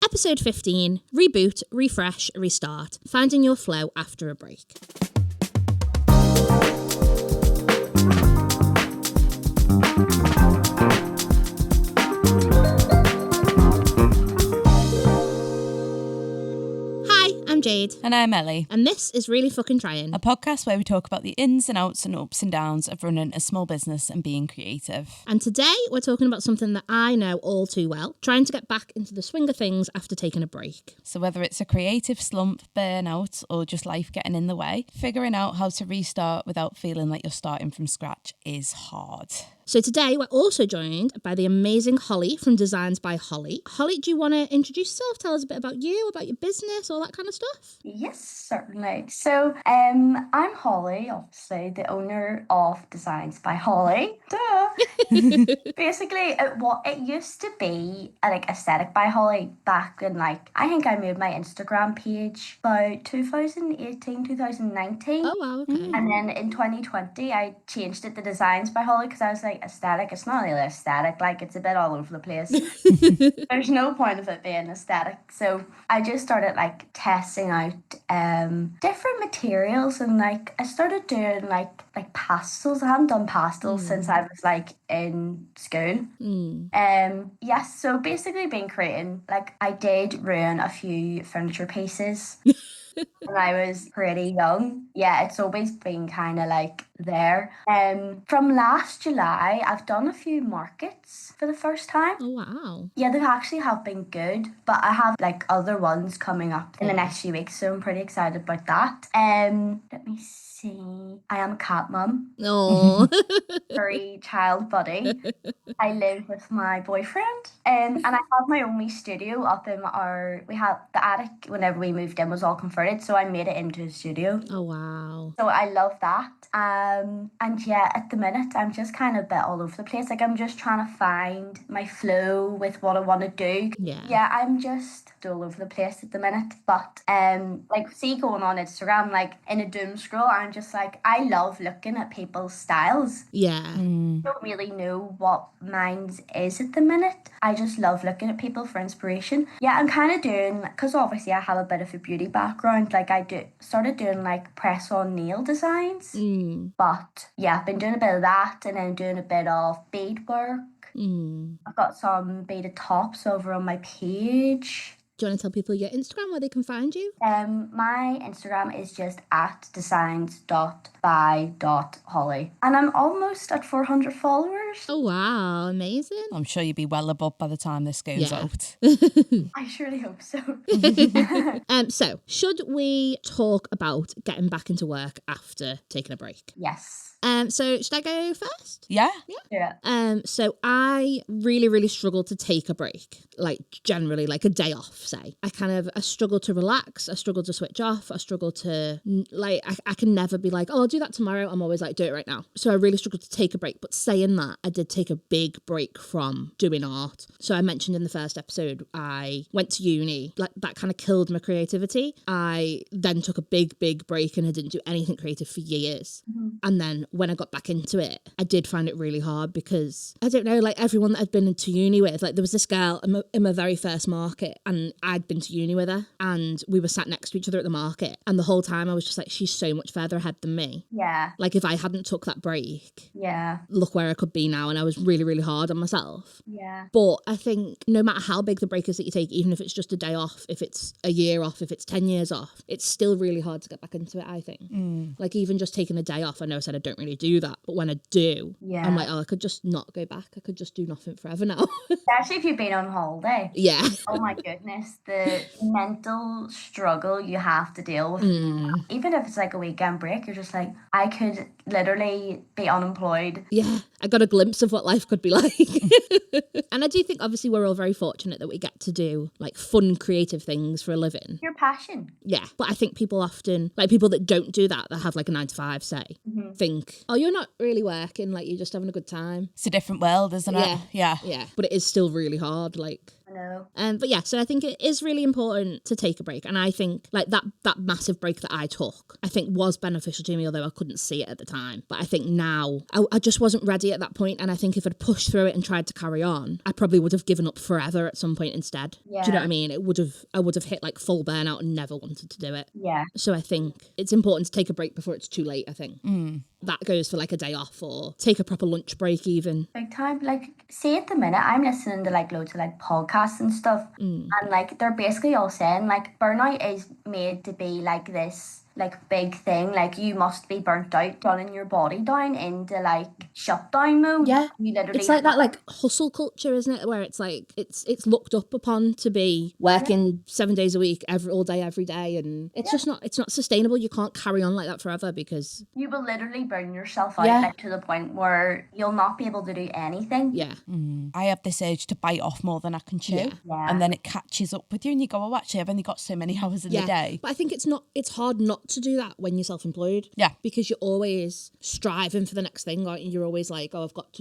Episode 15, Reboot, Refresh, Restart, Finding Your Flow After a Break. I'm Jade. And I'm Ellie. And this is Really Fucking Trying, a podcast where we talk about the ins and outs and ups and downs of running a small business and being creative. And today we're talking about something that I know all too well, trying to get back into the swing of things after taking a break. So whether it's a creative slump, burnout, or just life getting in the way, figuring out how to restart without feeling like you're starting from scratch is hard. So today we're also joined by the amazing Hollie from Designs by Hollie. Hollie, do you want to introduce yourself? Tell us a bit about you, about your business, all that kind of stuff? Yes, certainly. So I'm Hollie, obviously the owner of Designs by Hollie. Duh. Basically, it used to be like Aesthetic by Hollie back in I think I made my Instagram page about 2018, 2019. Oh wow, okay. And then in 2020 I changed it to Designs by Hollie because I was like, aesthetic, it's not really aesthetic, it's a bit all over the place. There's no point of it being aesthetic. So I just started testing out different materials, and I started doing like pastels. I haven't done pastels since I was in school. Yes, so basically been creating, I did ruin a few furniture pieces when I was pretty young. Yeah, it's always been kind of there. From last July, I've done a few markets for the first time. Oh, wow. Yeah, they actually have been good, but I have other ones coming up in the next few weeks, so I'm pretty excited about that. Let me see. I am a cat mum. Oh. Furry child buddy. I live with my boyfriend, and I have my own wee studio up in we have the attic. Whenever we moved in was all converted, so I made it into a studio. Oh wow. So I love that. And yeah, at the minute I'm just kind of a bit all over the place. I'm just trying to find my flow with what I want to do. Yeah, I'm just all over the place at the minute. But see, going on Instagram, in a doom scroll, I'm just I love looking at people's styles. Yeah. I don't really know what mine is at the minute. I just love looking at people for inspiration. Yeah, I'm kind of doing, because obviously I have a bit of a beauty background, started doing press on nail designs. But yeah, I've been doing a bit of that, and then doing a bit of beadwork. I've got some beaded tops over on my page. Do you want to tell people your Instagram, where they can find you? My Instagram is just @designs.by.hollie. And I'm almost at 400 followers. Oh, wow. Amazing. I'm sure you'll be well above by the time this goes out. I surely hope so. So, should we talk about getting back into work after taking a break? Yes. So should I go first? Yeah. So I really, really struggle to take a break, generally, a day off, say. I struggle to relax. I struggle to switch off. I struggle to, I can never be I'll do that tomorrow. I'm always do it right now. So I really struggle to take a break. But saying that, I did take a big break from doing art. So I mentioned in the first episode, I went to uni. That kind of killed my creativity. I then took a big, big break, and I didn't do anything creative for years. And then when I got back into it, I did find it really hard because, I don't know, everyone that I'd been into uni with, there was this girl in my very first market, and I'd been to uni with her, and we were sat next to each other at the market, and the whole time I was just she's so much further ahead than me. Yeah. If I hadn't took that break, yeah, look where I could be now, and I was really, really hard on myself. Yeah. But I think no matter how big the break is that you take, even if it's just a day off, if it's a year off, if it's 10 years off, it's still really hard to get back into it, I think. Even just taking a day off, I know I said I don't really do that, but when I do, I'm I could just not go back. I could just do nothing forever now. Especially if you've been on holiday. Yeah. Oh my goodness, the mental struggle you have to deal with. Even if it's a weekend break, you're just I could literally be unemployed. Yeah, I got a glimpse of what life could be like. And I do think obviously we're all very fortunate that we get to do fun creative things for a living. Your passion. Yeah, but I think people often, people that don't do that have a 9-to-5, say, think, oh, you're not really working, you're just having a good time. It's a different world, isn't it? Yeah. But it is still really hard. I know. But yeah, so I think it is really important to take a break. And I think like that massive break that I took, I think was beneficial to me, although I couldn't see it at the time. But I think now I just wasn't ready at that point. And I think if I'd pushed through it and tried to carry on, I probably would have given up forever at some point instead. Yeah. Do you know what I mean? I would have hit like full burnout and never wanted to do it. Yeah. So I think it's important to take a break before it's too late, I think. That goes for like a day off or take a proper lunch break even. Big time. Like, see, at the minute, I'm listening to like loads of like podcasts and stuff. And like, they're basically all saying like burnout is made to be like this like big thing, like you must be burnt out, dulling your body down into like shutdown mode. Yeah, you literally it's like that like hustle culture, isn't it, where it's like it's looked up upon to be working 7 days a week, all day every day, and it's just not sustainable. You can't carry on like that forever because you will literally burn yourself out like, to the point where you'll not be able to do anything. I have this urge to bite off more than I can chew, and then it catches up with you and you go, oh, actually I've only got so many hours in the day. But I think it's hard not to do that when you're self-employed. Yeah. Because you're always striving for the next thing, right? And you're always like, oh, I've got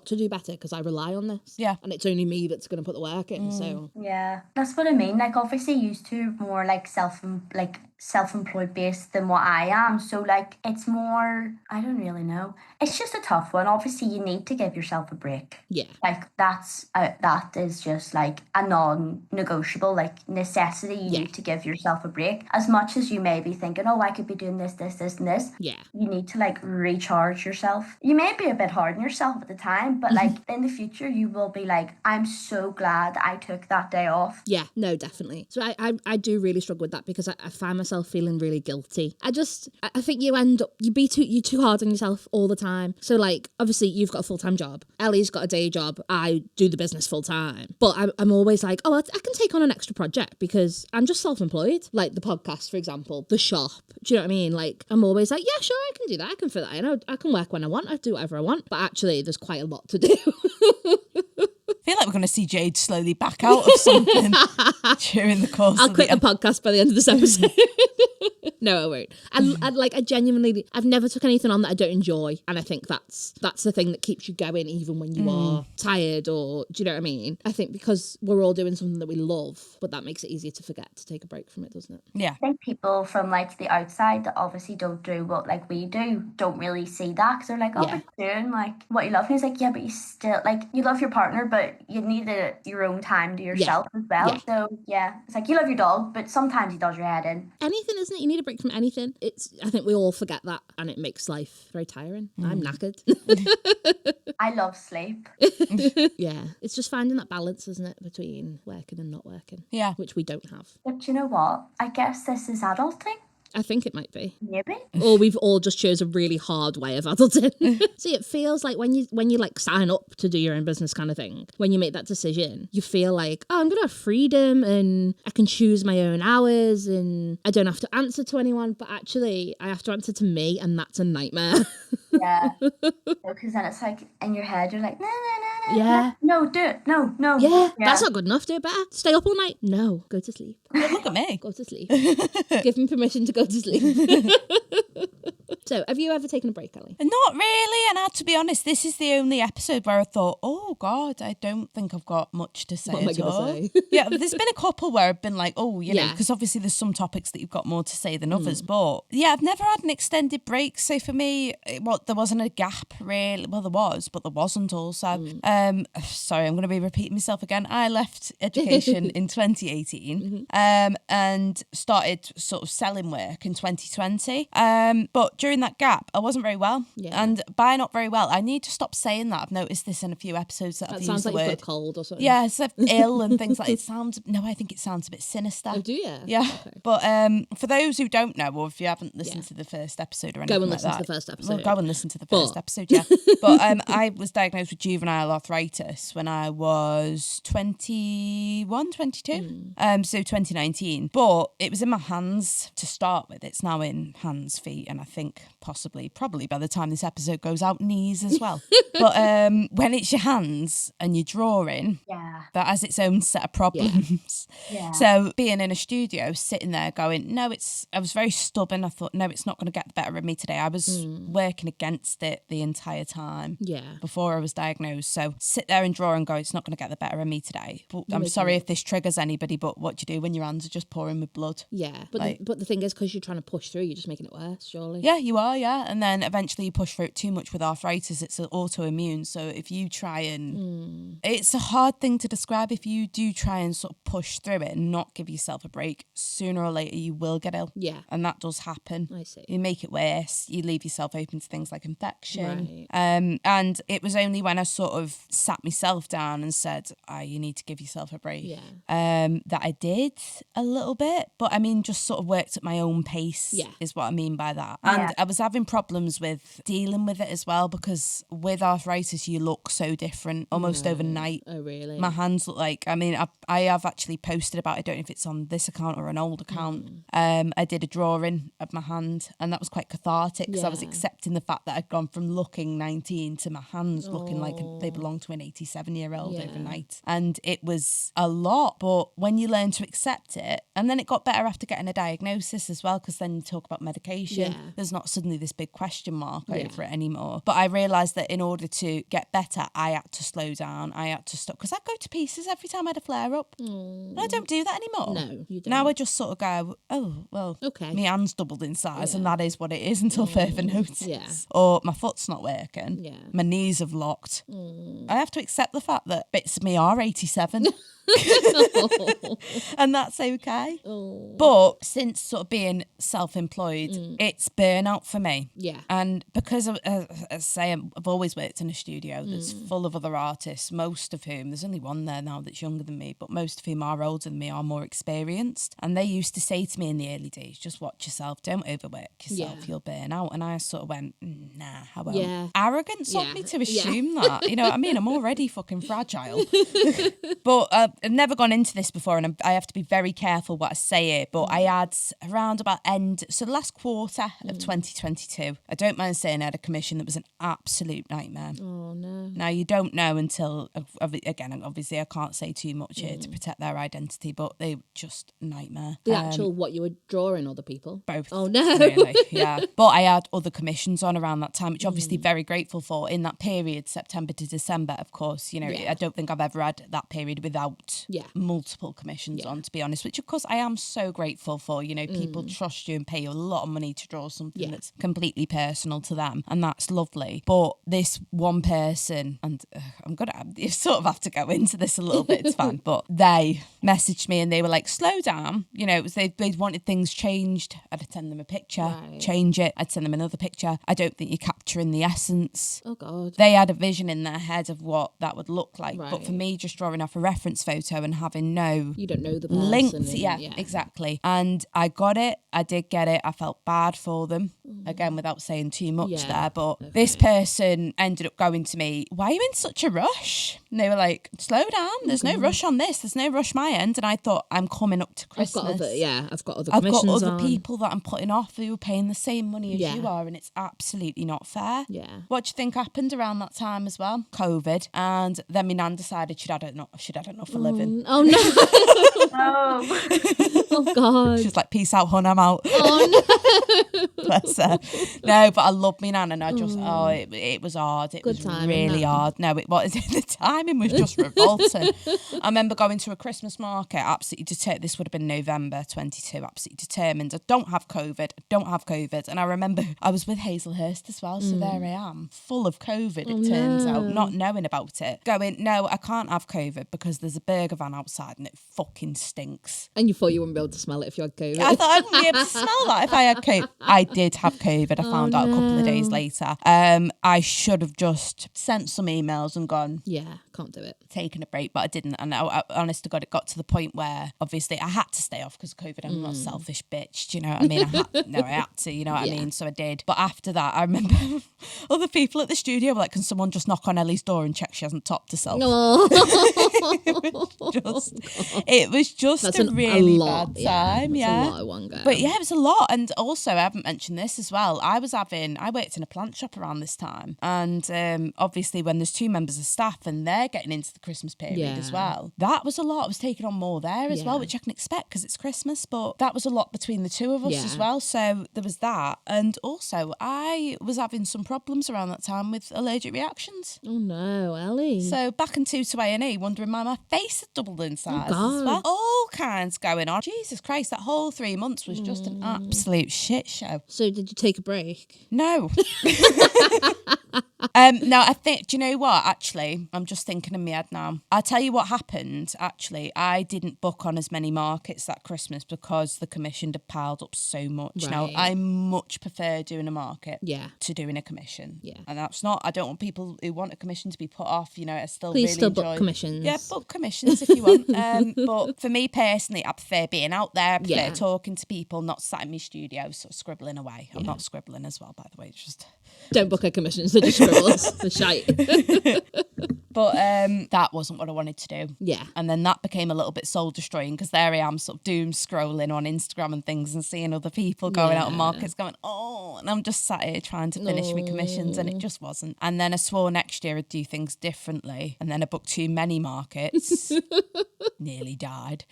to do better because I rely on this. Yeah. And it's only me that's going to put the work in. So yeah, that's what I mean. Like, obviously used to more like self-employed based than what I am. So like it's more, I don't really know. It's just a tough one. Obviously you need to give yourself a break. Yeah. Like that is just like a non-negotiable like necessity. You need to give yourself a break. As much as you may be thinking, oh, I could be doing this, and this. Yeah. You need to like recharge yourself. You may be a bit hard on yourself at the time, but like in the future you will be like, I'm so glad I took that day off. Yeah, no, definitely. So I do really struggle with that because I find myself feeling really guilty. I think you're too hard on yourself all the time. So like, obviously you've got a full-time job. Ellie's got a day job. I do the business full-time. But I'm always like, oh, I can take on an extra project because I'm just self-employed. Like the podcast, for example, the shop. Do you know what I mean? Like, I'm always like, yeah, sure, I can do that. I can fit that in. I can work when I want. I do whatever I want. But actually, there's quite a lot to do. I feel like we're going to see Jade slowly back out of something during the course I'll quit the podcast by the end of this episode. No, I won't. And like, I've never took anything on that I don't enjoy. And I think that's the thing that keeps you going even when you are tired or, do you know what I mean? I think because we're all doing something that we love, but that makes it easier to forget to take a break from it, doesn't it? Yeah. I think people from like the outside that obviously don't do what like we do, don't really see that because they're like, oh, but you're doing like what you love. And he's like, yeah, but you still like, you love your partner, but you need your own time to yourself as well. Yeah. So yeah, it's like you love your dog, but sometimes he does your head in. Anything, isn't it? You need a break from anything. I think we all forget that and it makes life very tiring. I'm knackered. I love sleep. Yeah. It's just finding that balance, isn't it, between working and not working. Yeah. Which we don't have. But you know what? I guess this is adulting. I think it might be. Maybe. Or we've all just chose a really hard way of adulting. See, it feels like when you like sign up to do your own business kind of thing, when you make that decision, you feel like, oh, I'm going to have freedom and I can choose my own hours and I don't have to answer to anyone. But actually, I have to answer to me and that's a nightmare. Yeah. Because then it's like in your head, you're like, no. Yeah. No, do it. No. Yeah. That's not good enough. Do it better. Stay up all night. No. Go to sleep. Look at me. Go to sleep. Give me permission to go to sleep. So, have you ever taken a break, Ellie? Not really. And to be honest, this is the only episode where I thought, oh, God, I don't think I've got much to say at all. Yeah, there's been a couple where I've been like, oh, you know, because obviously there's some topics that you've got more to say than others. But yeah, I've never had an extended break. So for me, there wasn't a gap really. Well, there was, but there wasn't also. Sorry, I'm going to be repeating myself again. I left education in 2018 and started sort of selling work in 2020. But during that gap, I wasn't very well. Yeah. And by not very well, I need to stop saying that. I've noticed this in a few episodes that I've used the word. Sounds like you've got a cold or something. Yeah, so ill and things like it. I think it sounds a bit sinister. Oh, do you? Yeah. Okay. But for those who don't know, or if you haven't listened to the first episode or anything go and like listen that, to the first episode. Well, go and listen to the first episode, yeah. But I was diagnosed with juvenile arthritis when I was 21, 22. So 2019. But it was in my hands to start with. It's now in hands, feet, and I think probably by the time this episode goes out, knees as well. But when it's your hands and you're drawing, that has its own set of problems. So being in a studio, sitting there going, no, I was very stubborn. I thought, no, it's not going to get the better of me today. I was working against it the entire time before I was diagnosed. So sit there and draw and go, it's not going to get the better of me today. But I'm sorry if this triggers anybody, but what do you do when your hands are just pouring with blood? Yeah, but but the thing is, because you're trying to push through, you're just making it worse, surely. Yeah, you are, yeah. And then eventually you push through it too much with arthritis. It's autoimmune. So if you try and... It's a hard thing to describe. If you do try and sort of push through it and not give yourself a break, sooner or later you will get ill. Yeah. And that does happen. I see. You make it worse. You leave yourself open to things like infection. Right. And it was only when I sort of sat myself down and said, you need to give yourself a break, that I did a little bit. But I mean, just sort of worked at my own pace is what I mean by that. And I was having problems with dealing with it as well, because with arthritis, you look so different almost overnight. Oh, really? My hands look like, I mean, I have actually posted about it. I don't know if it's on this account or an old account. I did a drawing of my hand, and that was quite cathartic, because I was accepting the fact that I'd gone from looking 19 to my hands looking like they belong to an 87-year-old overnight. And it was a lot, but when you learn to accept it, and then it got better after getting a diagnosis as well, because then you talk about medication, there's not suddenly this big question mark over it anymore. But I realised that in order to get better, I had to slow down. I had to stop, because I'd go to pieces every time I had a flare up. And I don't do that anymore. No, you don't. Now I just sort of go, oh, well, okay, my hand's doubled in size and that is what it is until further notice. Yeah. Or my foot's not working. Yeah. My knees have locked. I have to accept the fact that bits of me are 87. And that's okay. But since sort of being self-employed, it's burnout for me. Yeah. And because as I say, I've always worked in a studio that's full of other artists, most of whom, there's only one there now that's younger than me, but most of whom are older than me, are more experienced. And they used to say to me in the early days, just watch yourself, don't overwork yourself, you'll burn out. And I sort of went, nah, how about arrogance of me to assume that? You know what I mean? I'm already fucking fragile. But I've never gone into this before, and I have to be very careful what I say here, but I had around about the last quarter of 2022, I don't mind saying, I had a commission that was an absolute nightmare. Oh, no. Now, you don't know until, again, obviously I can't say too much here to protect their identity, but they were just nightmare. The actual, what you were drawing other people? Both. Oh, no. Really, yeah. But I had other commissions on around that time, which obviously very grateful for. In that period, September to December, of course, you know, I don't think I've ever had that period without multiple commissions on, to be honest, which of course I am so grateful for. You know, people trust you and pay you a lot of money to draw something that's completely personal to them, and that's lovely. But this one person, and you sort of have to go into this a little bit, it's fine, but they messaged me and they were like, slow down, you know, it was they wanted things changed. I'd send them a picture, change it, I'd send them another picture. I don't think you're capturing the essence. Oh, God. They had a vision in their head of what that would look like, but for me, just drawing off a reference photo and having you don't know the person linked, exactly. And I got it, I did get it, I felt bad for them, again, without saying too much there, but this person ended up going to me, why are you in such a rush? And they were like, slow down, there's no rush on this, there's no rush my end. And I thought, I'm coming up to Christmas, I've got other people that I'm putting off who are paying the same money as you are, and it's absolutely not fair. What do you think happened around that time as well? COVID. And then my nan decided she'd had enough for living. Oh, no. Oh, God. She's like, peace out, hun, I'm out. Oh, no. Bless her. No, but I love me nan, and I just, it was hard. It was really hard. No, it was. The timing was just revolting. I remember going to a Christmas market, absolutely determined. This would have been November 22, absolutely determined. I don't have COVID. And I remember I was with Hazelhurst as well, so there I am, full of COVID, it turns out, not knowing about it. Going, no, I can't have COVID because there's a burger van outside and it fucking stinks. And you thought you wouldn't be able to smell it if you had COVID? I thought I wouldn't be able to smell that if I had COVID. I did have COVID. I found out a couple of days later. I should have just sent some emails and gone, can't do it. Taking a break, but I didn't. And I honest to God, it got to the point where obviously I had to stay off because of COVID. I'm not a selfish bitch. Do you know what I mean? I had to, you know what I mean? So I did. But after that, I remember other people at the studio were like, can someone just knock on Ellie's door and check she hasn't topped herself? No. It was just That's a really bad time. That's a lot of one go. But yeah, it was a lot. And also, I haven't mentioned this as well. I worked in a plant shop around this time. And obviously, when there's 2 members of staff and they're getting into the Christmas period as well, that was a lot. I was taking on more there as well, which I can expect because it's Christmas. But that was a lot between the 2 of us as well. So there was that. And also, I was having some problems around that time with allergic reactions. Oh no, Ellie. So back into A&E, wondering why my face had doubled in size as well. All kinds going on. Jesus Christ, that whole 3 months was just an absolute shit show. So did you take a break? No. No, I think, do you know what, actually, I'm just thinking in my head now. I'll tell you what happened, actually. I didn't book on as many markets that Christmas because the commission had piled up so much. Right. Now, I much prefer doing a market to doing a commission. Yeah. And that's not, I don't want people who want a commission to be put off, you know, I still Please really still enjoy. book commissions. Yeah, book commissions if you want. But for me personally, I prefer being out there, I prefer talking to people, not sat in my studio, sort of scribbling away. I'm not scribbling as well, by the way, it's just... Don't book her commissions, they're just scribbles. They're shite. But that wasn't what I wanted to do. Yeah. And then that became a little bit soul destroying because there I am sort of doom scrolling on Instagram and things and seeing other people going out on markets going, oh, and I'm just sat here trying to finish my commissions and it just wasn't. And then I swore next year I'd do things differently. And then I booked too many markets. Nearly died.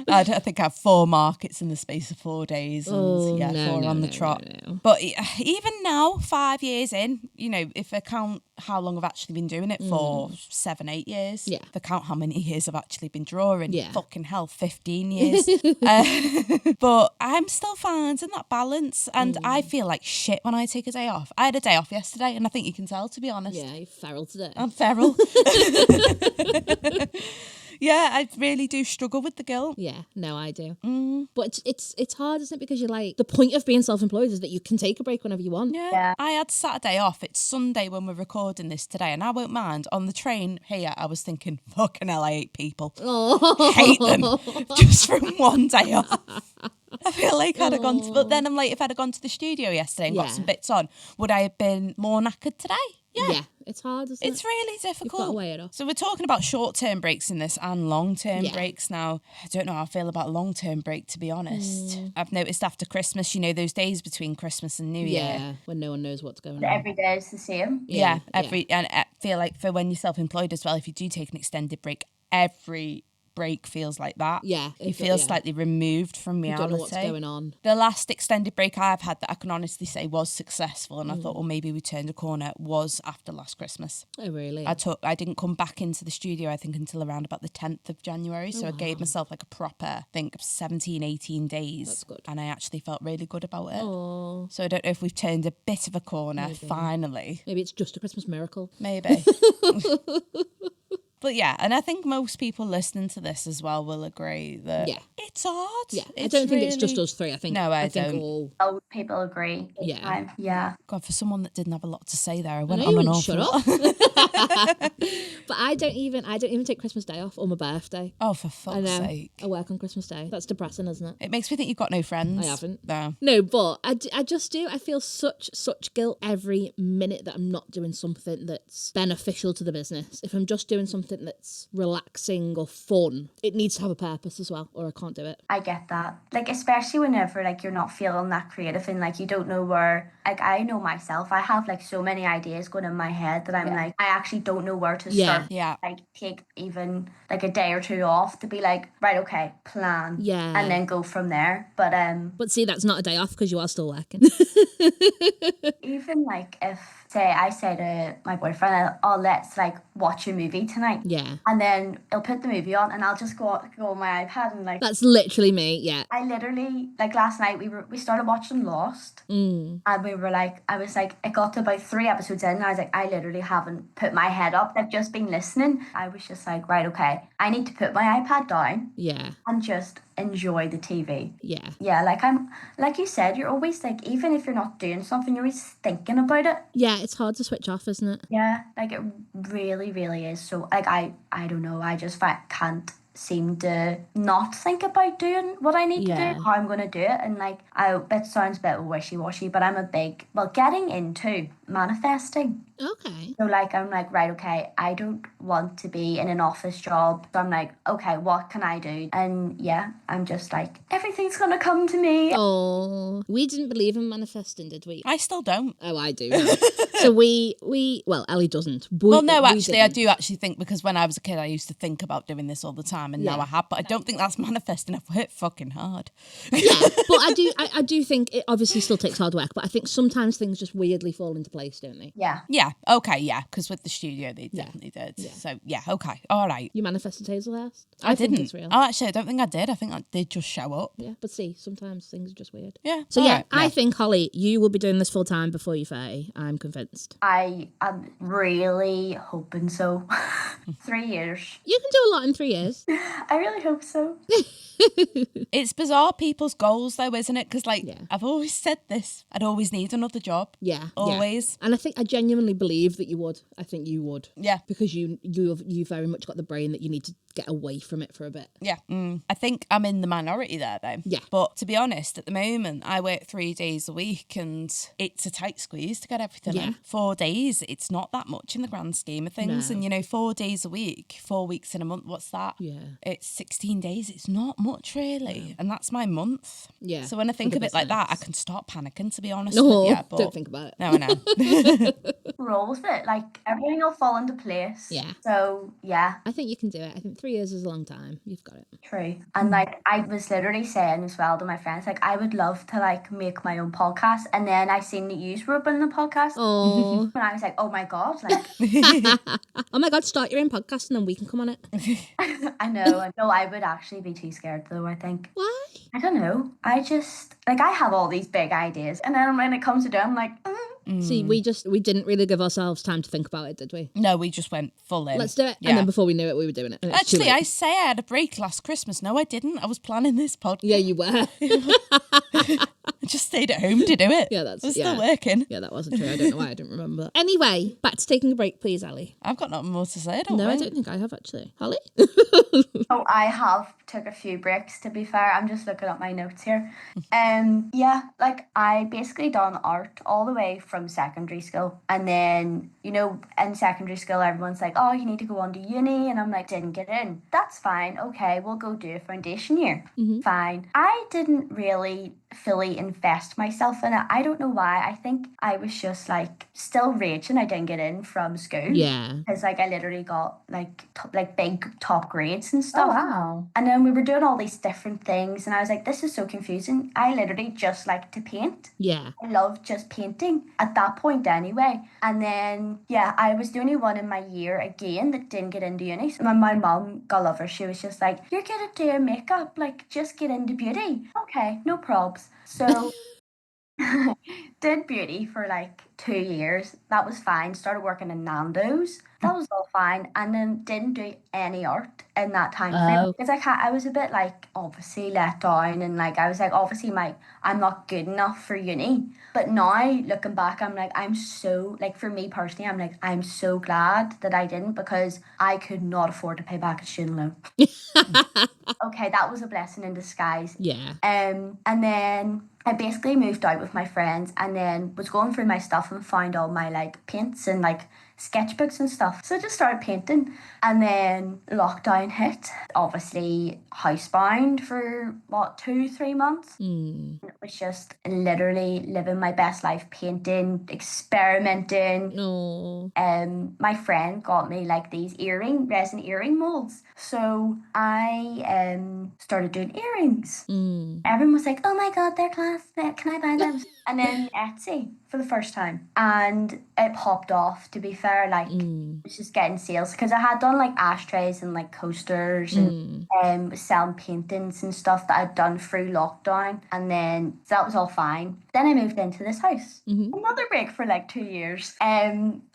I think I have 4 markets in the space of 4 days and 4 on the trot. No. But even now, 5 years in, you know, if I count how long I've actually been doing it for, 7, 8 years. Yeah. If I count how many years I've actually been drawing, fucking hell, 15 years. But I'm still finding that balance and I feel like shit when I take a day off. I had a day off yesterday and I think you can tell, to be honest. Yeah, you're feral today. I'm feral. Yeah, I really do struggle with the guilt. Yeah, no, I do. But it's hard, isn't it? Because you're like, the point of being self-employed is that you can take a break whenever you want. Yeah. I had Saturday off. It's Sunday when we're recording this today, and I won't mind. On the train here, I was thinking, fucking hell, I hate people. Oh. Hate them. Just from one day off. I feel like I'd have gone to, but then I'm like, if I'd have gone to the studio yesterday and got some bits on, would I have been more knackered today? Yeah. It's hard, isn't it? It's really difficult. You've got to weigh it up. So we're talking about short-term breaks in this and long-term breaks now. I don't know how I feel about a long-term break, to be honest. I've noticed after Christmas, you know, those days between Christmas and New Year. Yeah, when no one knows what's going on. Every day is the same. Yeah, and I feel like for when you're self-employed as well, if you do take an extended break, every break feels like that. Yeah. You feel slightly removed from reality. You don't know what's going on. The last extended break I've had that I can honestly say was successful and I thought, well, maybe we turned a corner, was after last Christmas. Oh, really? I didn't come back into the studio, I think, until around about the 10th of January. So I gave myself like a proper, I think, 17, 18 days. That's good. And I actually felt really good about it. Oh. So I don't know if we've turned a bit of a corner, finally. Maybe it's just a Christmas miracle. Maybe. But yeah, and I think most people listening to this as well will agree that it's hard. Yeah, I don't think it's just us three. I think I think don't. All people agree. Yeah. Yeah. God, for someone that didn't have a lot to say there, I went know, on an shut awful up. lot. But I don't even take Christmas Day off or my birthday. Oh, for fuck's sake. I work on Christmas Day. That's depressing, isn't it? It makes me think you've got no friends. I haven't. No, but I just do. I feel such guilt every minute that I'm not doing something that's beneficial to the business. If I'm just doing something that's relaxing or fun, it needs to have a purpose as well, or I can't do it. I get that. Like, especially whenever, like, you're not feeling that creative and, like, you don't know where, like, I know myself, I have, like, so many ideas going in my head that I'm like, I actually don't know where to start. Yeah. Like, take even, like, a day or two off to be like, right, okay, plan. Yeah. And then go from there. But see, that's not a day off because you are still working. even, like, if, say, I say to my boyfriend, oh, let's, like, watch a movie tonight. Yeah. And then he'll put the movie on and I'll just go on my iPad and, like... That's literally me, yeah. I literally, like, last night we started watching Lost. And we were like, I was like, it got to about 3 episodes in and I was like, I literally haven't put my head up. I've just been listening. I was just like, right, okay, I need to put my iPad down. Yeah. And just enjoy the TV. Yeah. Yeah, like you said, you're always like, even if you're not doing something, you're always thinking about it. Yeah, it's hard to switch off, isn't it? Yeah, like it really, really is. So like I don't know, I just can't seem to not think about doing what I need to do, how I'm going to do it. And like, it sounds a bit wishy-washy, but I'm getting into manifesting. Okay. So like, I'm like, right, okay, I don't want to be in an office job. So I'm like, okay, what can I do? And yeah, I'm just like, everything's going to come to me. Oh, we didn't believe in manifesting, did we? I still don't. Oh, I do. So well, Ellie doesn't. I do actually think, because when I was a kid, I used to think about doing this all the time, and now I have, but I don't think that's manifesting. I've worked fucking hard. Yeah, but I do think it obviously still takes hard work, but I think sometimes things just weirdly fall into place, don't they? Yeah. Yeah, okay, yeah, because with the studio, they definitely did. Yeah. So, yeah, okay, all right. You manifested Hazelhurst? I think didn't. It's real. Oh, actually, I don't think I did. I think that did just show up. Yeah, but see, sometimes things are just weird. Yeah. So all right, I think, Hollie, you will be doing this full time before you're 30. I'm convinced. I am really hoping so. 3 years. You can do a lot in 3 years. I really hope so. It's bizarre people's goals, though, isn't it? Because, I've always said this. I'd always need another job. Yeah. Always. Yeah. And I genuinely believe that you would. I think you would. Yeah. Because you very much got the brain that you need to get away from it for a bit. Yeah. I think I'm in the minority there, though. Yeah. But to be honest, at the moment, I work 3 days a week, and it's a tight squeeze to get everything in. 4 days, it's not that much in the grand scheme of things. No. And, 4 days a week, 4 weeks in a month, what's that? Yeah. It's 16 days. It's not much, really. Yeah. And that's my month. Yeah. So when I think of it like that, I can start panicking, to be honest No, with you. But don't think about it. No, I know. Roll with it. Like, everything will fall into place. Yeah. So, yeah. I think you can do it. I think 3 years is a long time. You've got it. True. And like, I was literally saying as well to my friends, like, I would love to like make my own podcast. And then I seen that you were opening the podcast. Oh. And I was like, oh my God, like. Oh my God, start your own podcast and then we can come on it. I know. No, I would actually be too scared though, I think. Why? I don't know. I just, like, I have all these big ideas. And then when it comes to doing, I'm like, See, we didn't really give ourselves time to think about it, did we? No, we just went full in. Let's do it. Yeah. And then before we knew it, we were doing it. Actually, I say I had a break last Christmas. No, I didn't. I was planning this podcast. Yeah, you were. I just stayed at home to do it. Yeah, I was still working. Yeah, that wasn't true. I don't know why I didn't remember. Anyway, back to taking a break, please, Ellie. I've got nothing more to say, I don't think I have, actually. Hollie? Oh, I have took a few breaks, to be fair. I'm just looking at my notes here. Yeah, like, I basically done art all the way from secondary school. And then, in secondary school, everyone's like, oh, you need to go on to uni. And I'm like, didn't get in. That's fine. Okay, we'll go do a foundation year. Mm-hmm. Fine. I didn't really fully invest myself in it. I don't know why. I think I was just like still raging I didn't get in from school. Yeah. Because like I literally got like big top grades and stuff. Oh, wow. And then we were doing all these different things and I was like, this is so confusing. I literally just like to paint. Yeah. I loved just painting at that point anyway. And then, yeah, I was the only one in my year again that didn't get into uni. So my mum, God love her, she was just like, you're good at doing makeup, like just get into beauty. Okay, no probs. So did beauty for like 2 years. That was fine. Started working in Nando's. That was all fine. And then didn't do any art in that time frame. Because I was a bit like obviously let down and like I was like obviously I'm not good enough for uni. But now looking back I'm like I'm so like for me personally I'm like I'm so glad that I didn't because I could not afford to pay back a student loan. Okay, that was a blessing in disguise. Yeah. And then I basically moved out with my friends and then was going through my stuff and found all my like paints and like sketchbooks and stuff. So I just started painting and then lockdown hit. Obviously housebound for 2-3 months. It was just literally living my best life, painting, experimenting. No. My friend got me like these resin earring molds. So I started doing earrings. Everyone was like, oh my God, they're class. Can I buy them? And then Etsy. for the first time, and it popped off, to be fair. Like, it was just getting sales, because I had done like ashtrays and like coasters and selling paintings and stuff that I'd done through lockdown, and then so that was all fine. Then I moved into this house. Another break for like 2 years.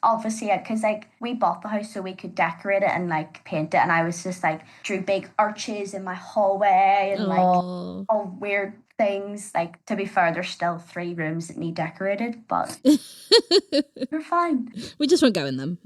Obviously, because like we bought the house so we could decorate it and like paint it, and I was just like drew big arches in my hallway and like all weird things. Like, to be fair, there's still 3 rooms that need decorated, but we're fine. We just won't go in them.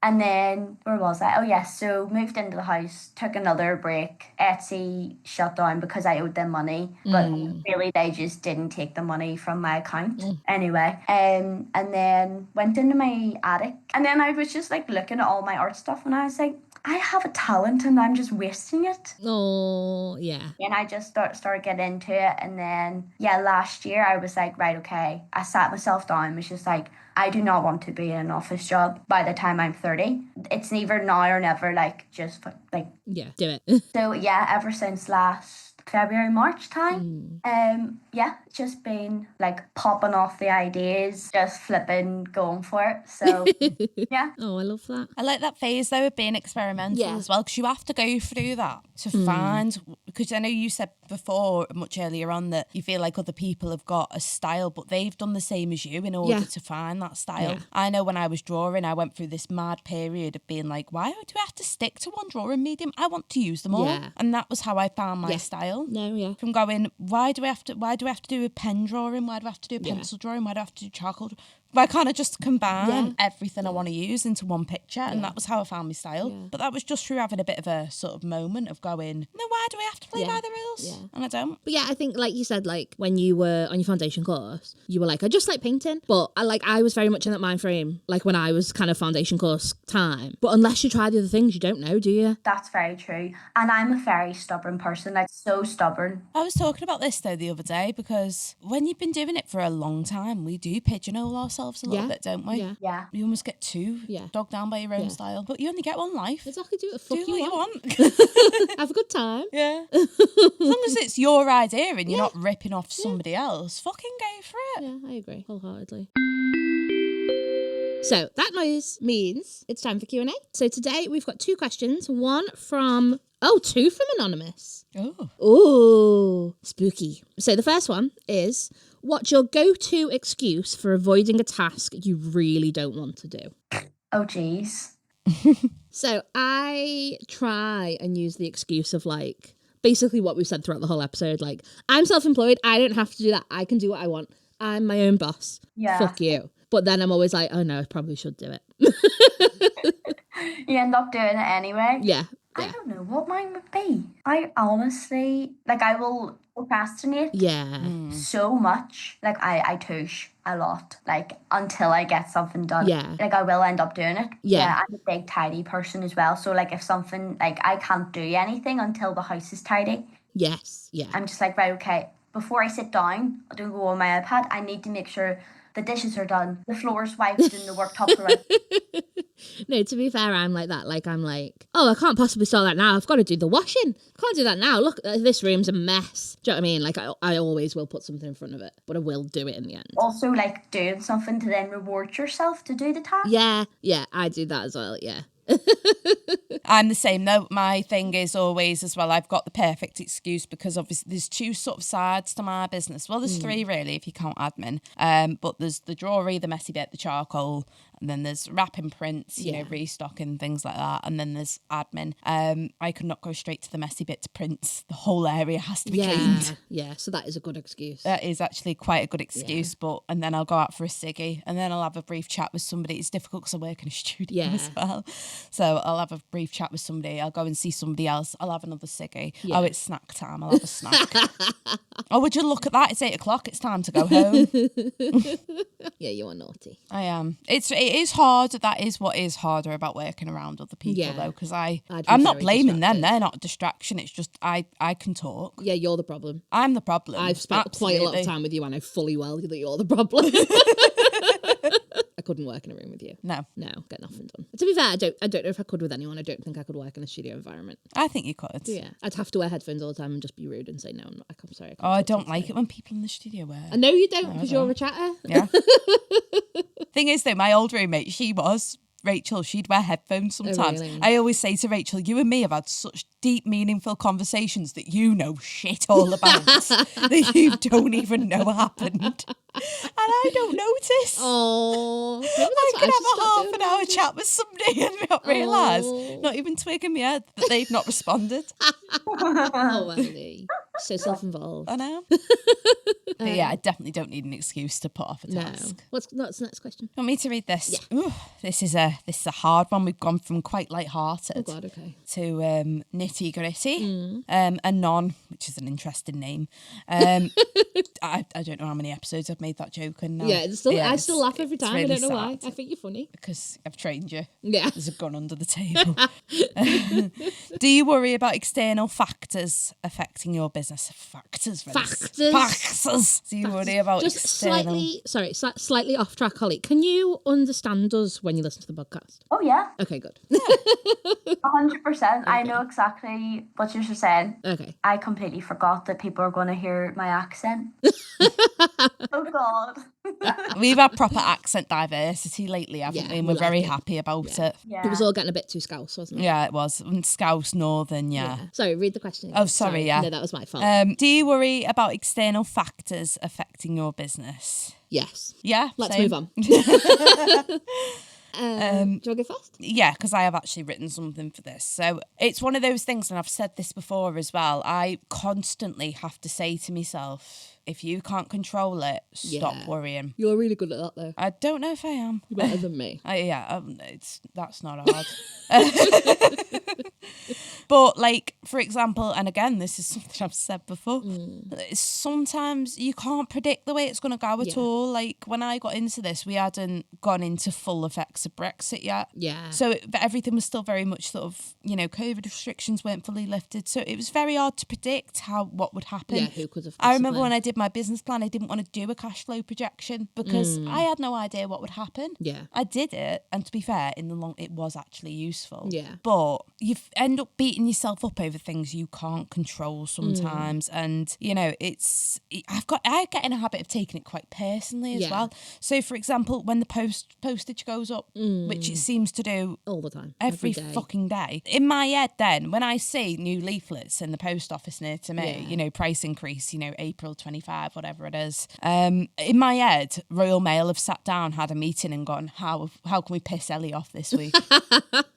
And then where was I? Oh yes, so moved into the house, took another break. Etsy shut down because I owed them money, but really they just didn't take the money from my account anyway. And then went into my attic, and then I was just like looking at all my art stuff, and I was like, I have a talent and I'm just wasting it. Oh, yeah. And I just started getting into it. And then, last year I was like, right, okay. I sat myself down and was just like, I do not want to be in an office job by the time I'm 30. It's neither now or never, like, just like... Yeah, do it. So, ever since last February, March time, just been like popping off the ideas, just flipping, going for it. So yeah. Oh, I love that. I like that phase though of being experimental as well, because you have to go through that to find, because I know you said before much earlier on that you feel like other people have got a style, but they've done the same as you in order to find that style. I know when I was drawing, I went through this mad period of being like, why do I have to stick to one drawing medium? I want to use them all. And that was how I found my style. From going, why do I have to do a pen drawing? Why do I have to do a pencil drawing? Why do I have to do charcoal? Why can't I just combine everything I want to use into one picture? And that was how I found my style. But that was just through having a bit of a sort of moment of going, no, why do I have to play by the rules? And I don't. But I think like you said, like when you were on your foundation course, you were like, I just like painting. But I was very much in that mind frame, like when I was kind of foundation course time. But unless you try the other things, you don't know, do you? That's very true. And I'm a very stubborn person, like so stubborn. I was talking about this though the other day, because when you've been doing it for a long time, we do pigeonhole ourselves a little bit, don't we? Yeah. You almost get too dogged down by your own style. But you only get one life. Exactly, do what you want. Have a good time. Yeah. As long as it's your idea and you're not ripping off somebody else, fucking go for it. Yeah, I agree wholeheartedly. So that noise means it's time for Q&A. So today we've got 2 questions. 2 from Anonymous. Oh, spooky. So the first one is, what's your go-to excuse for avoiding a task you really don't want to do? Oh, geez. So I try and use the excuse of like, basically what we've said throughout the whole episode, like, I'm self-employed, I don't have to do that, I can do what I want. I'm my own boss. Yeah. Fuck you. But then I'm always like, oh no, I probably should do it. You end up doing it anyway. Yeah. I don't know what mine would be. I honestly, I will procrastinate so much. I touche a lot, until I get something done. Yeah. I will end up doing it. Yeah. I'm a big tidy person as well. So, if something, I can't do anything until the house is tidy. Yes. Yeah. I'm just like, right, okay, before I sit down, I don't go on my iPad, I need to make sure the dishes are done, the floor's wiped, and the worktops are right. No, to be fair, I'm like that. I'm like, oh, I can't possibly start that now. I've got to do the washing. Can't do that now. Look, this room's a mess. Do you know what I mean? I always will put something in front of it, but I will do it in the end. Also, doing something to then reward yourself to do the task. Yeah, I do that as well, yeah. I'm the same though. My thing is always as well, I've got the perfect excuse, because obviously there's 2 sort of sides to my business. Well, there's 3 really if you count admin. But there's the jewellery, the messy bit, the charcoal, and then there's wrapping prints, you know, restocking, things like that. And then there's admin. I could not go straight to the messy bit to prints. The whole area has to be cleaned. Yeah, so that is a good excuse. That is actually quite a good excuse. And then I'll go out for a ciggy, and then I'll have a brief chat with somebody. It's difficult because I work in a studio as well. So I'll have a brief chat with somebody. I'll go and see somebody else. I'll have another ciggy. Yeah. Oh, it's snack time. I'll have a snack. Oh, would you look at that? It's 8:00. It's time to go home. Yeah, you are naughty. I am. It is hard. That is what is harder about working around other people, though, because I'm not blaming them. They're not a distraction. It's just I can talk. Yeah, you're the problem. I'm the problem. I've spent quite a lot of time with you, and I know fully well that you're the problem. I couldn't work in a room with you. No, get nothing done. To be fair, I don't know if I could with anyone. I don't think I could work in a studio environment. I think you could. Yeah, I'd have to wear headphones all the time and just be rude and say no. I'm sorry. I don't like it when people in the studio wear. I know you don't because you're a chatter. Yeah. Thing is, though, my old roommate, Rachel, she'd wear headphones sometimes. Oh, really? I always say to Rachel, you and me have had such deep, meaningful conversations that you know shit all about that you don't even know happened. And I don't notice. Oh, I could have a half an hour chat with somebody and not realise, not even twig in my head, that they've not responded. Oh, Ellie. So self-involved. I know. But yeah, I definitely don't need an excuse to put off a task. No. What's the next question? Want me to read this? Yeah. Ooh, this is a hard one. We've gone from quite light-hearted Oh God, okay. to nitty-gritty, and non, which is an interesting name. I don't know how many episodes I've made that joke in now. Yeah, I still laugh every time. Really I don't know why. sad. I think you're funny. Because I've trained you. Yeah. There's a gun under the table. Do you worry about external factors affecting your business? Factors. Do you worry about just external... slightly off track, Hollie. Can you understand us when you listen to the podcast? Oh, yeah. Okay, good. 100%. I know exactly what you're saying. Okay. I completely forgot that people are going to hear my accent. Oh, God. We've had proper accent diversity lately, haven't we? And we're very happy about it. Yeah. It was all getting a bit too Scouse, wasn't it? Yeah, it was. Scouse, Northern, yeah. Sorry, read the question. Oh, sorry, yeah. No, that was my fault. Do you worry about external factors affecting your business? Yes. Yeah? Let's same. move on. Do you want to go first? Yeah, because I have actually written something for this. So it's one of those things, and I've said this before as well, I constantly have to say to myself, if you can't control it, stop worrying. You're really good at that, though. I don't know if I am. You're better than me. That's not hard. But like, for example, and again, this is something I've said before, sometimes you can't predict the way it's going to go at all. Like when I got into this, we hadn't gone into full effects of Brexit yet. Yeah. So everything was still very much sort of, COVID restrictions weren't fully lifted. So it was very hard to predict what would happen. Yeah, who could have I remember when I did my business plan, I didn't want to do a cash flow projection because I had no idea what would happen. Yeah. I did it, and to be fair, in the long, it was actually useful. Yeah. But you end up beating yourself up over things you can't control sometimes, and I get in a habit of taking it quite personally as well. So, for example, when the postage goes up, which it seems to do all the time, every day. fucking day, in my head, then when I see new leaflets in the post office near to me, price increase, April 25, whatever it is. In my head, Royal Mail have sat down, had a meeting and gone, how can we piss Ellie off this week?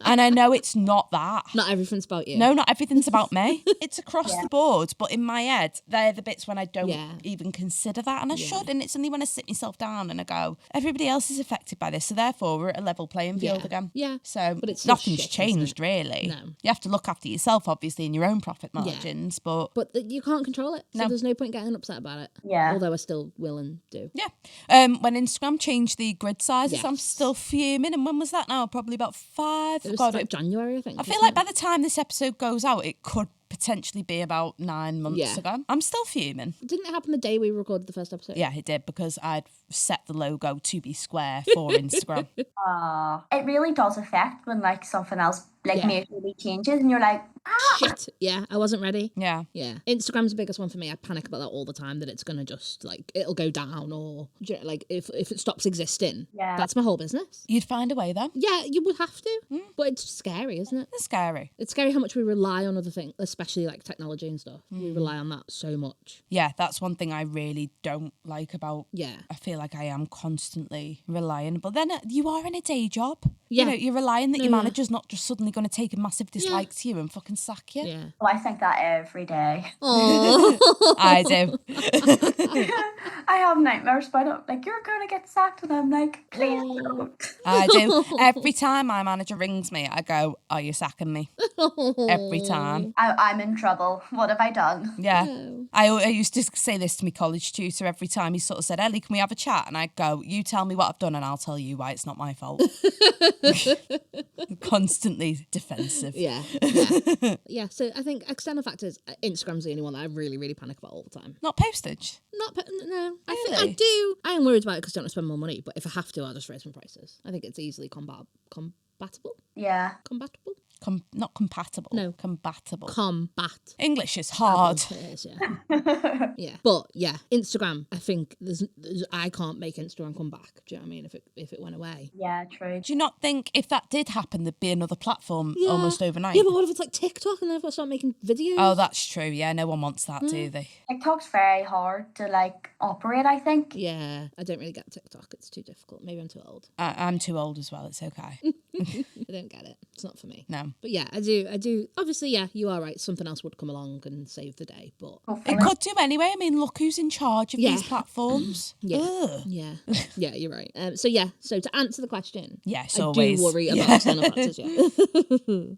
And I know it's not that. Not everything's about you. No, not everything's about me. It's across the board. But in my head, they're the bits when I don't even consider that. And I should. And it's only when I sit myself down and I go, everybody else is affected by this. So therefore, we're at a level playing field again. Yeah. So but it's nothing's changed, really. No. You have to look after yourself, obviously, in your own profit margins. But you can't control it. So there's no point getting upset about it. Yeah. Although I still will and do. Yeah. When Instagram changed the grid sizes, I'm Yes. still fuming. And when was that now? Probably about 5. It was like January, I think. I feel like by the time this episode goes out, it could potentially be about 9 months ago. I'm still fuming. Didn't it happen the day we recorded the first episode? Yeah, it did, because I'd set the logo to be square for Instagram. It really does affect when something else majorly changes and you're like, shit. Yeah, I wasn't ready. Yeah. Yeah. Instagram's the biggest one for me. I panic about that all the time, that it's going to just it'll go down, or if it stops existing. Yeah. That's my whole business. You'd find a way though. Yeah, you would have to. But it's scary, isn't it? It's scary. It's scary how much we rely on other things, especially like technology and stuff. We rely on that so much. Yeah, that's one thing I really don't like about. Yeah. I feel like I am constantly relying, but then you are in a day job. Yeah. You're relying that your manager's not just suddenly going to take a massive dislike to you and fucking sack you. Yeah. I think that every day. Oh. I do. I have nightmares about it. Like, you're going to get sacked, and I'm like, please don't. I do. Every time my manager rings me, I go, are you sacking me? Every time. I'm in trouble. What have I done? Yeah. No. I used to say this to my college tutor every time he sort of said, Ellie, can we have a chat? And I'd go, you tell me what I've done and I'll tell you why it's not my fault. Constantly defensive. Yeah. Yeah, so I think external factors, Instagram's the only one that I really, really panic about all the time. Not postage? No. I think Really? I do. I am worried about it because I don't want to spend more money, but if I have to, I'll just raise my prices. I think it's easily compatible. Yeah. Compatible? Not compatible. No. Compatible. Combat. English is hard. It is, yeah. Yeah. But yeah, Instagram, I think I can't make Instagram come back. Do you know what I mean? If it went away. Yeah, true. Do you not think if that did happen, there'd be another platform Yeah. almost overnight? Yeah, but what if it's like TikTok and then I've got to start making videos? Oh, that's true. Yeah, no one wants that, do they? TikTok's very hard to like operate, I think. Yeah, I don't really get TikTok. It's too difficult. Maybe I'm too old. I'm too old as well. It's okay. I don't get it. It's not for me. No. But yeah, I do. Obviously, yeah, you are right. Something else would come along and save the day. But It could do anyway. I mean, look who's in charge of these platforms. yeah, Ugh. yeah, you're right. So to answer the question, Yes, I always. do worry about external factors. Yeah.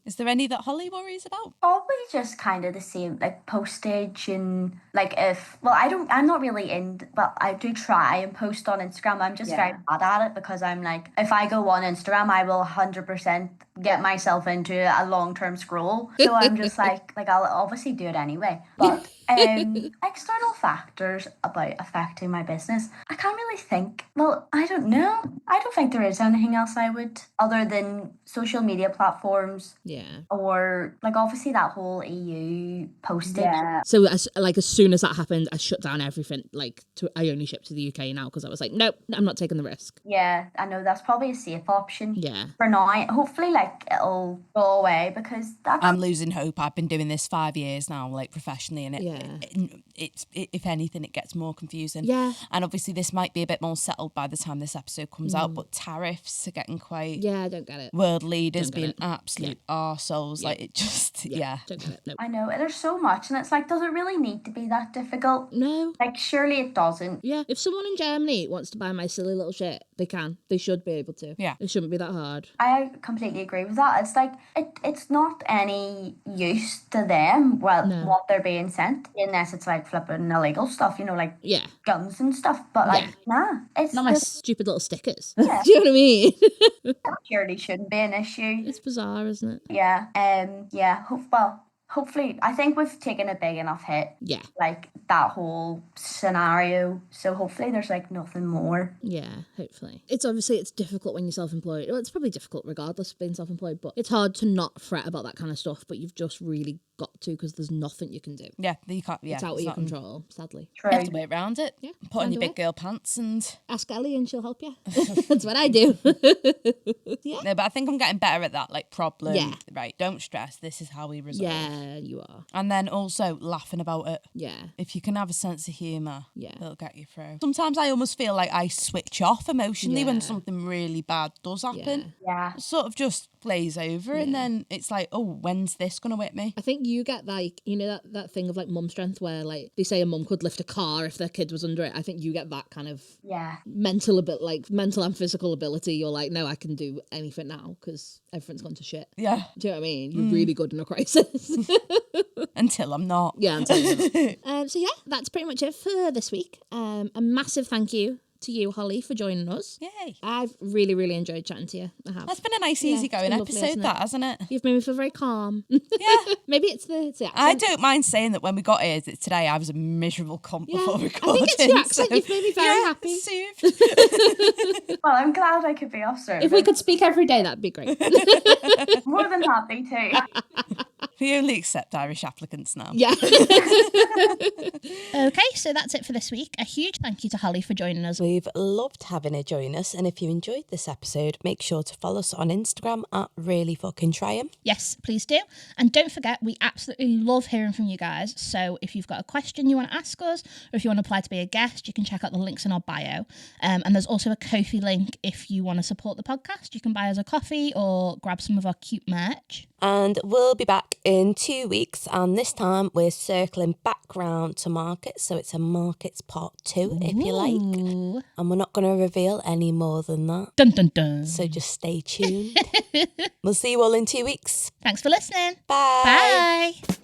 Is there any that Hollie worries about? Probably just kind of the same, like postage and like I'm not really but I do try and post on Instagram. I'm just very bad at it because I'm like, if I go on Instagram, I will 100% get myself into a long-term scroll. So I'm just like I'll obviously do it anyway. But external factors about affecting my business, I can't really think. Well, I don't know. I don't think there is anything else I would, other than social media platforms. Yeah. Or like obviously that whole EU postage. Yeah. So as soon as that happened, I shut down everything. I only ship to the UK now because I was like, nope, I'm not taking the risk. Yeah, I know that's probably a safe option. Yeah. For now, hopefully, it'll go away because I'm losing hope. I've been doing this 5 years now, professionally, and it's if anything, it gets more confusing. Yeah. And obviously, this might be a bit more settled by the time this episode comes out, but tariffs are getting quite. Yeah, I don't get it. World leaders being absolute arseholes. Yeah. It just, Don't get it. No. I know, there's so much, and it's like, does it really need to be that difficult? No. Surely it doesn't. Yeah. If someone in Germany wants to buy my silly little shit, they can. They should be able to. Yeah. It shouldn't be that hard. I completely agree with that. It's like, it's not any use to them, what they're being sent, unless it's like flipping illegal stuff, Yeah. guns and stuff. But nah, it's Not my stupid little stickers. Yeah. Do you know what I mean? That surely shouldn't be an issue. It's bizarre, isn't it? Yeah. Hopefully, I think we've taken a big enough hit. Yeah. That whole scenario. So hopefully there's nothing more. Yeah, hopefully. It's difficult when you're self-employed. Well, it's probably difficult regardless of being self-employed, but it's hard to not fret about that kind of stuff, but you've just really got to because there's nothing you can do. Yeah, you can't. Yeah, it's out of your control, sadly. True. You have to wait around it. Yeah. Put on find your a big way. girl pants and. Ask Ellie and she'll help you. That's what I do. Yeah. No, but I think I'm getting better at that. Problem. Yeah. Right. Don't stress. This is how we resolve. Yeah, you are. And then also laughing about it. Yeah. If you can have a sense of humour, Yeah. it'll get you through. Sometimes I almost feel like I switch off emotionally when Yeah. something really bad does happen. Yeah. Sort of just glaze over and then it's like, oh, when's this going to hit me? I think you get that thing of mum strength where they say a mum could lift a car if their kid was under it. I think you get that kind of mental and physical ability. You're like, no, I can do anything now because everything's gone to shit. Yeah. Do you know what I mean? You're really good in a crisis. Until I'm not. Yeah, until you're not. So yeah, that's pretty much it for this week. A massive thank you to you, Hollie, for joining us. Yay. I've really, really enjoyed chatting to you. I have. That's been a nice, easygoing episode, hasn't it? You've made me feel very calm. Yeah. Maybe it's the accent. I don't mind saying that when we got here today, I was a miserable cunt before recording. I think it's your accent. You've made me very happy. Soothed. Well, I'm glad I could be of service. If we could speak every day, that'd be great. More than happy to. We only accept Irish applicants now. Yeah. Okay, so that's it for this week. A huge thank you to Hollie for joining us. We've loved having her join us, and if you enjoyed this episode, make sure to follow us on Instagram at reallyfuckingtry'em. Yes, please do. And don't forget, we absolutely love hearing from you guys. So if you've got a question you want to ask us, or if you want to apply to be a guest, you can check out the links in our bio. And there's also a Ko-fi link if you want to support the podcast. You can buy us a coffee or grab some of our cute merch. And we'll be back in 2 weeks, and this time we're circling back round to markets, so it's a markets part 2, if you like. And we're not going to reveal any more than that. Dun dun dun. So just stay tuned. We'll see you all in 2 weeks. Thanks for listening. Bye. Bye.